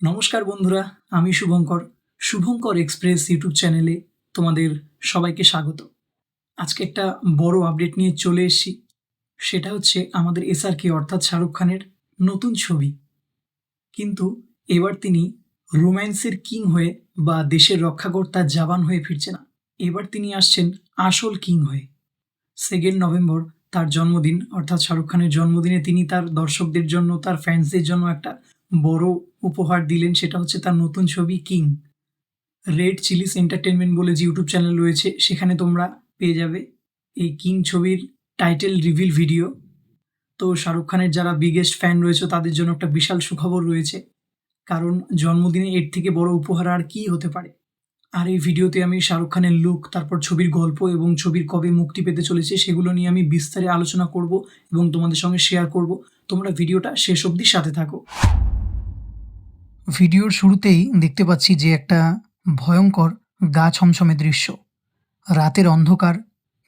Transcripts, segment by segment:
নমস্কার বন্ধুরা, আমি শুভঙ্কর এক্সপ্রেস ইউটিউব চ্যানেলে তোমাদের সবাইকে স্বাগত। আজকে একটা বড় আপডেট নিয়ে চলে এসেছি। সেটা হচ্ছে আমাদের এসআরকে অর্থাৎ শাহরুখ খানের নতুন ছবি। কিন্তু এবার তিনি রোম্যান্সের কিং হয়ে বা দেশের রক্ষাকর্তা জওয়ান হয়ে ফিরছে না। এবার তিনি আসছেন আসল কিং হয়ে। 2 নভেম্বর তার জন্মদিন, অর্থাৎ শাহরুখ খানের জন্মদিনে তিনি তার দর্শকদের জন্য, তার ফ্যান্সদের জন্য একটা বড় উপহার দিলেন। সেটা হচ্ছে তার নতুন ছবি কিং। রেড চিলিস এন্টারটেনমেন্ট বলে যে ইউটিউব চ্যানেল রয়েছে, সেখানে তোমরা পেয়ে যাবে এই কিং ছবির টাইটেল রিভিল ভিডিও। তো শাহরুখ খানের যারা বিগেস্ট ফ্যান রয়েছে তাদের জন্য একটা বিশাল সুখবর রয়েছে, কারণ জন্মদিনে এর থেকে বড় উপহার আর কী হতে পারে। আর এই ভিডিওতে আমি শাহরুখ খানের লুক, তারপর ছবির গল্প এবং ছবির কবে মুক্তি পেতে চলেছে সেগুলো নিয়ে আমি বিস্তারে আলোচনা করব এবং তোমাদের সঙ্গে শেয়ার করব। তোমরা ভিডিওটা শেষ অবধি সাথে থাকো। ভিডিওর শুরুতেই দেখতে পাচ্ছি যে একটা ভয়ঙ্কর গা ছমছমে দৃশ্য। রাতের অন্ধকার,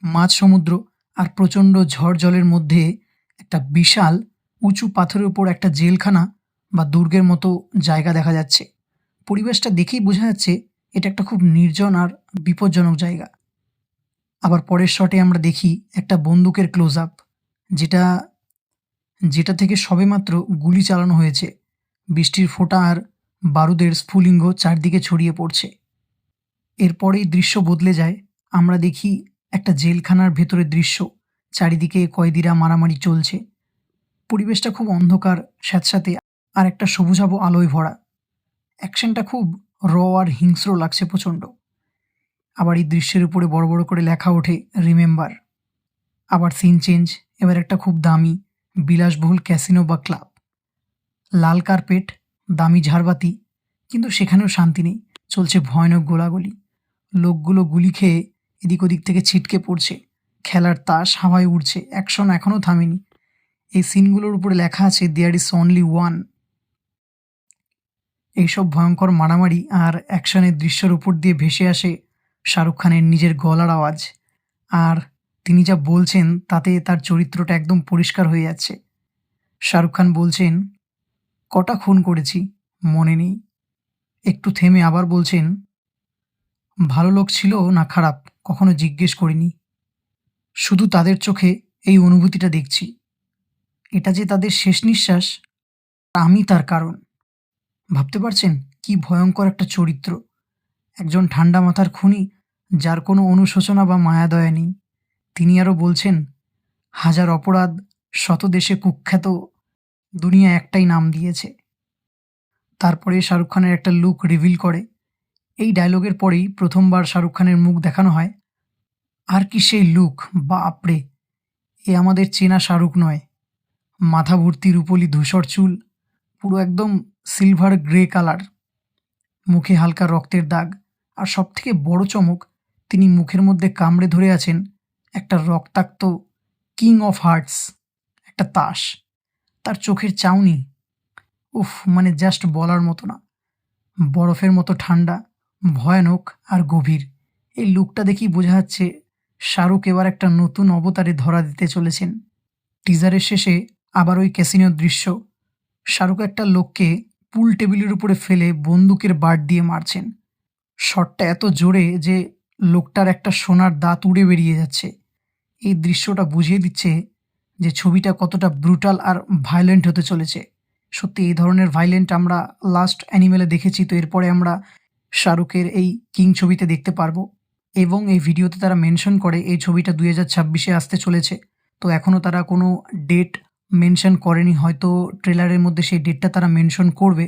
মাঝ সমুদ্র আর প্রচণ্ড ঝড় জলের মধ্যে একটা বিশাল উঁচু পাথরের উপর একটা জেলখানা বা দুর্গের মতো জায়গা দেখা যাচ্ছে। পরিবেশটা দেখেই বোঝা যাচ্ছে এটা একটা খুব নির্জন আর বিপজ্জনক জায়গা। আবার পরের শটে আমরা দেখি একটা বন্দুকের ক্লোজ আপ, যেটা যেটা থেকে সবেমাত্র গুলি চালানো হয়েছে। বৃষ্টির ফোঁটা আর বারুদের স্ফুলিঙ্গ চারদিকে ছড়িয়ে পড়ছে। এরপরেই দৃশ্য বদলে যায়। আমরা দেখি একটা জেলখানার ভেতরের দৃশ্য। চারিদিকে কয়েদিরা মারামারি চলছে। পরিবেশটা খুব অন্ধকার, স্যাঁতস্যাঁতে আর একটা সবুজাভ আলোয় ভরা। অ্যাকশনটা খুব আর হিংস্র লাগছে প্রচণ্ড। আবার এই দৃশ্যের উপরে বড় বড় করে লেখা ওঠে রিমেম্বার। আবার সিন চেঞ্জ, এবার একটা খুব দামি বিলাসবহুল ক্যাসিনো বা ক্লাব। লাল কার্পেট, দামি ঝাড়বাতি, কিন্তু সেখানেও শান্তি নেই। চলছে ভয়ানক গোলাগুলি। লোকগুলো গুলি খেয়ে এদিক ওদিক থেকে ছিটকে পড়ছে। খেলার তাস হাওয়ায় উড়ছে। অ্যাকশন এখনও থামেনি। এই সিনগুলোর উপরে লেখা আছে দেয়ার ইজ অনলি ওয়ান। এইসব ভয়ঙ্কর মারামারি আর অ্যাকশনের দৃশ্যের উপর দিয়ে ভেসে আসে শাহরুখ খানের নিজের গলার আওয়াজ। আর তিনি যা বলছেন তাতে তার চরিত্রটা একদম পরিষ্কার হয়ে যাচ্ছে। শাহরুখ খান বলছেন, কটা খুন করেছি মনে নেই। একটু থেমে আবার বলছেন, ভালো লোক ছিল না খারাপ কখনো জিজ্ঞেস করিনি, শুধু তাদের চোখে এই অনুভূতিটা দেখছি। এটা যে তাদের শেষ নিঃশ্বাস, আমি তার কারণ। ভাবতে পারছেন কি ভয়ঙ্কর একটা চরিত্র। একজন ঠান্ডা মাথার খুনি যার কোনো অনুশোচনা বা মায়াদয়া নেই। তিনি আরও বলছেন, হাজার অপরাধ, শত দেশে কুখ্যাত, দুনিয়া একটাই নাম দিয়েছে। তারপরে শাহরুখ খানের একটা লুক রিভিল করে। এই ডায়লগের পরেই প্রথমবার শাহরুখ খানের মুখ দেখানো হয়। আর কি সেই লুক, বাপরে! এ আমাদের চেনা শাহরুখ নয়। মাথা ভর্তি রূপলি ধূসর চুল, পুরো একদম সিলভার গ্রে কালার, মুখে হালকা রক্তের দাগ, আর সবথেকে বড় চমক, তিনি মুখের মধ্যে কামড়ে ধরে আছেন একটা রক্তাক্ত কিং অফ হার্টস, একটা তাস। তার চোখের চাউনি, উফ, মানে জাস্ট বলার মতো না। বরফের মতো ঠান্ডা, ভয়ানক আর গভীর। এই লুকটা দেখেই বোঝা যাচ্ছে শাহরুখ এবার একটা নতুন অবতারে ধরা দিতে চলেছেন। টিজারের শেষে আবার ওই ক্যাসিনোর দৃশ্য। শাহরুখ একটা লোককে পুল টেবিলের উপরে ফেলে বন্দুকের বাট দিয়ে মারছেন। শটটা এত জোরে যে লোকটার একটা সোনার দাঁত উড়ে বেরিয়ে যাচ্ছে। এই দৃশ্যটা বুঝিয়ে দিচ্ছে যে ছবিটা কতটা ব্রুটাল আর ভায়োলেন্ট হতে চলেছে। সত্যি এই ধরনের ভায়োলেন্ট আমরা লাস্ট অ্যানিমেলে দেখেছি, তো এরপরে আমরা শাহরুখের এই কিং ছবিতে দেখতে পারবো। এবং এই ভিডিওতে তারা মেনশন করে এই ছবিটা 2026-এ আসতে চলেছে। তো এখনও তারা কোনো ডেট মেনশন করেনি, হয়তো ট্রেলারের মধ্যে সেই ডেটটা তারা মেনশন করবে।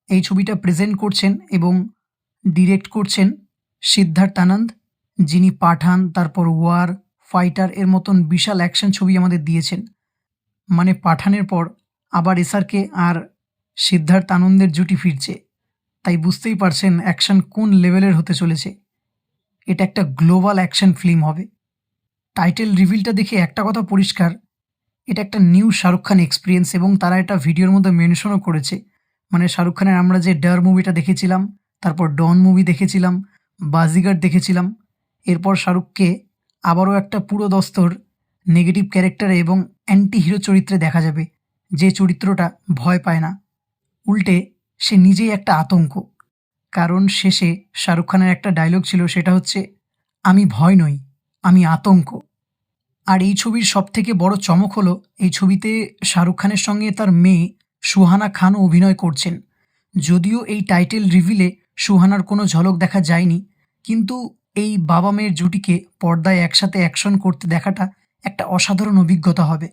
এই ছবিটা প্রেজেন্ট করছেন এবং ডিরেক্ট করছেন সিদ্ধার্থ আনন্দ, যিনি পাঠান, তারপর ওয়ার, ফাইটার এর মতন বিশাল অ্যাকশন ছবি আমাদের দিয়েছেন। মানে পাঠানের পর আবার এসআরকে আর সিদ্ধার্থ আনন্দের জুটি ফিরছে। তাই বুঝতেই পারছেন অ্যাকশন কোন লেভেলের হতে চলেছে। এটা একটা গ্লোবাল অ্যাকশন ফিল্ম হবে। টাইটেল রিভিলটা দেখে একটা কথা পরিষ্কার, এটা একটা নিউ শাহরুখ খান এক্সপিরিয়েন্স। এবং তারা এটা ভিডিওর মধ্যে মেনশনও করেছে। মানে শাহরুখ খানের আমরা যে ডার মুভিটা দেখেছিলাম, তারপর ডন মুভি দেখেছিলাম, বাজিগার দেখেছিলাম, এরপর শাহরুখকে আবারও একটা পুরো দস্তর নেগেটিভ ক্যারেক্টারে এবং অ্যান্টি হিরো চরিত্রে দেখা যাবে, যে চরিত্রটা ভয় পায় না, উল্টে সে নিজেই একটা আতঙ্ক। কারণ শেষে শাহরুখ খানের একটা ডায়লগ ছিল, সেটা হচ্ছে, "আমি ভয় নই, আমি আতঙ্ক।" আর এই ছবির সবথেকে বড় চমক হলো, এই ছবিতে শাহরুখ খানের সঙ্গে তার মেয়ে সুহানা খানও অভিনয় করছেন। যদিও এই টাইটেল রিভিলে সুহানার কোনো ঝলক দেখা যায়নি, কিন্তু এই বাবা-মেয়ের জুটিকে পর্দায় একসাথে অ্যাকশন করতে দেখাটা একটা অসাধারণ অভিজ্ঞতা হবে।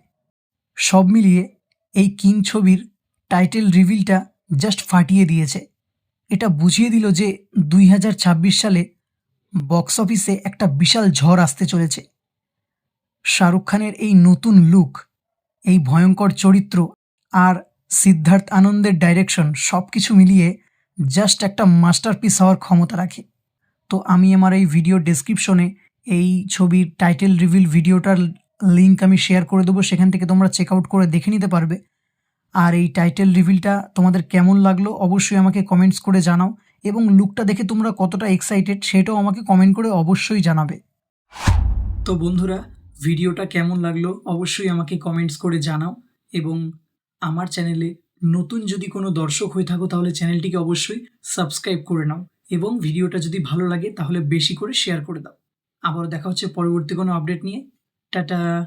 সব মিলিয়ে এই 'কিং' ছবির টাইটেল রিভিলটা জাস্ট ফাটিয়ে দিয়েছে। এটা বুঝিয়ে দিল যে ২০২৬ সালে বক্স অফিসে একটা বিশাল ঝড় আসতে চলেছে। শাহরুখ খানের এই নতুন লুক, এই ভয়ঙ্কর চরিত্র আর সিদ্ধার্থ আনন্দের ডাইরেকশন সবকিছু মিলিয়ে জাস্ট একটা মাস্টারপিস হওয়ার ক্ষমতা রাখে। তো আমি আমার এই ভিডিও ডেসক্রিপশনে এই ছবির টাইটেল রিভিল ভিডিওটার লিংক আমি শেয়ার করে দেবো, সেখান থেকে তোমরা চেক আউট করে দেখে নিতে পারবে। আর এই টাইটেল রিভিলটা তোমাদের কেমন লাগলো অবশ্যই আমাকে কমেন্টস করে জানাও, এবং লুকটা দেখে তোমরা কতটা এক্সাইটেড সেটাও আমাকে কমেন্ট করে অবশ্যই জানাবে। তো বন্ধুরা, ভিডিওটা কেমন লাগলো অবশ্যই আমাকে কমেন্টস করে জানাও, এবং আমার চ্যানেলে নতুন যদি কোনো দর্শক হয়ে থাকো তাহলে চ্যানেলটিকে অবশ্যই সাবস্ক্রাইব করে নাও, এবং ভিডিওটা যদি ভালো লাগে তাহলে বেশি করে শেয়ার করে দাও। আবারও দেখা হচ্ছে পরবর্তী কোনো আপডেট নিয়ে। টাটা।